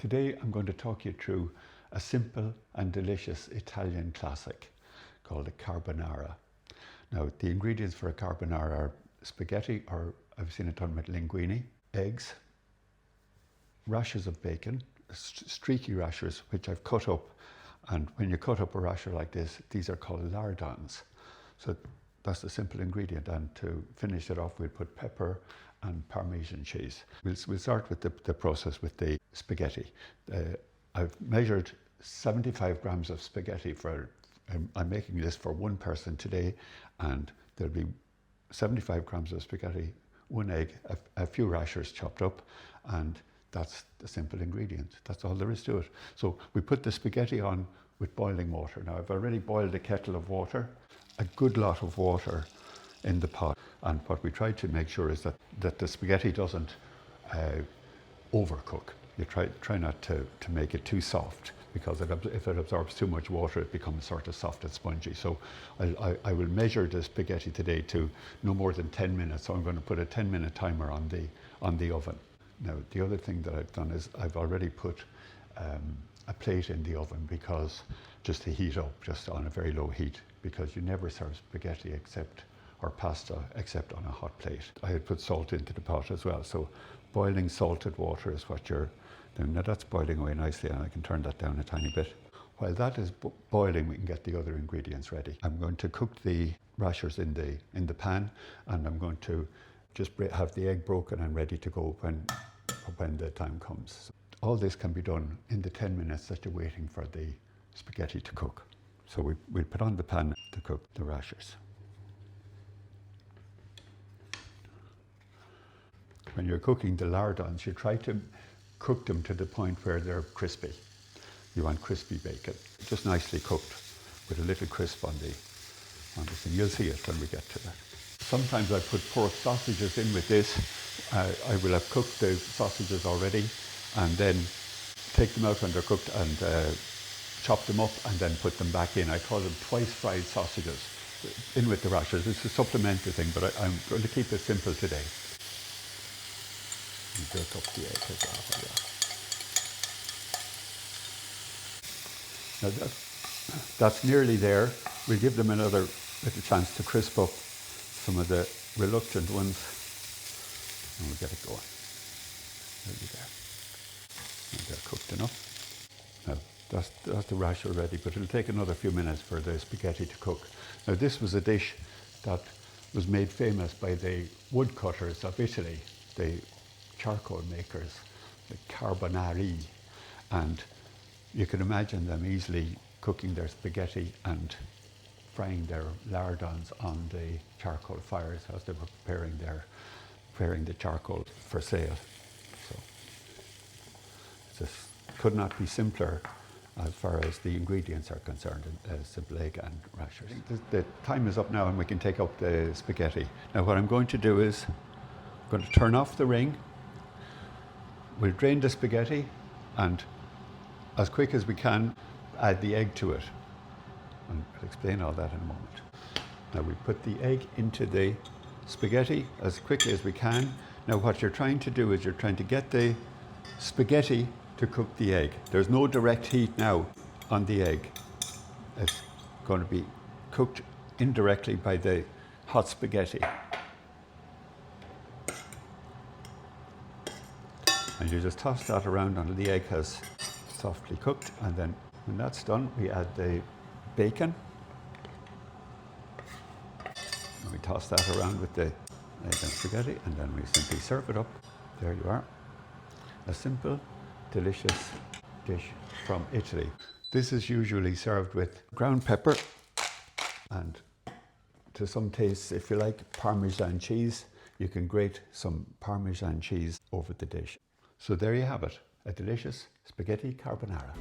Today I'm going to talk you through a simple and delicious Italian classic called a carbonara. Now the ingredients for a carbonara are spaghetti, or I've seen it done with linguine, eggs, rashers of bacon, streaky rashers which I've cut up, and when you cut up a rasher like this, these are called lardons. So that's the simple ingredient, and to finish it off we'll put pepper and Parmesan cheese. We'll start with the process with the spaghetti. I've measured 75 grams of spaghetti for, I'm making this for one person today, and there'll be 75 grams of spaghetti, one egg, a few rashers chopped up, and that's the simple ingredient. That's all there is to it. So we put the spaghetti on with boiling water. Now I've already boiled a kettle of water, a good lot of water in the pot. And what we try to make sure is that the spaghetti doesn't overcook. You try not to make it too soft, because if it absorbs too much water, it becomes sort of soft and spongy. So I will measure the spaghetti today to no more than 10 minutes. So I'm going to put a 10-minute timer on the oven. Now the other thing that I've done is I've already put a plate in the oven, because just to heat up, just on a very low heat, because you never serve spaghetti or pasta except on a hot plate. I had put salt into the pot as well, so boiling salted water is what you're doing. Now that's boiling away nicely, and I can turn that down a tiny bit. While that is boiling, we can get the other ingredients ready. I'm going to cook the rashers in the pan, and I'm going to just have the egg broken and ready to go when the time comes. All this can be done in the 10 minutes that you're waiting for the spaghetti to cook. So we'll put on the pan to cook the rashers. When you're cooking the lardons, you try to cook them to the point where they're crispy. You want crispy bacon, just nicely cooked with a little crisp on the thing. You'll see it when we get to that. Sometimes I put pork sausages in with this. I will have cooked the sausages already, and then take them out when they're cooked and chop them up and then put them back in. I call them twice fried sausages in with the rashers. It's a supplementary thing, but I'm going to keep it simple today. And break up the egg as well. Now that's nearly there. We'll give them another little chance to crisp up some of the reluctant ones, and we'll get it going. Nearly there. And they're cooked enough. Now that's the rasher ready, but it'll take another few minutes for the spaghetti to cook. Now this was a dish that was made famous by the woodcutters of Italy, the charcoal makers, the Carbonari, and you can imagine them easily cooking their spaghetti and frying their lardons on the charcoal fires as they were preparing the charcoal for sale. So this could not be simpler as far as the ingredients are concerned, simple egg and rashers. The time is up now, and we can take up the spaghetti. Now what I'm going to do is I'm going to turn off the ring. We'll drain the spaghetti, and as quick as we can, add the egg to it. And I'll explain all that in a moment. Now we put the egg into the spaghetti as quickly as we can. Now what you're trying to do is you're trying to get the spaghetti to cook the egg. There's no direct heat now on the egg. It's going to be cooked indirectly by the hot spaghetti. And you just toss that around until the egg has softly cooked, and then when that's done, we add the bacon. And we toss that around with the egg and spaghetti, and then we simply serve it up. There you are. A simple, delicious dish from Italy. This is usually served with ground pepper and, to some tastes, if you like, Parmesan cheese. You can grate some Parmesan cheese over the dish. So there you have it, a delicious spaghetti carbonara.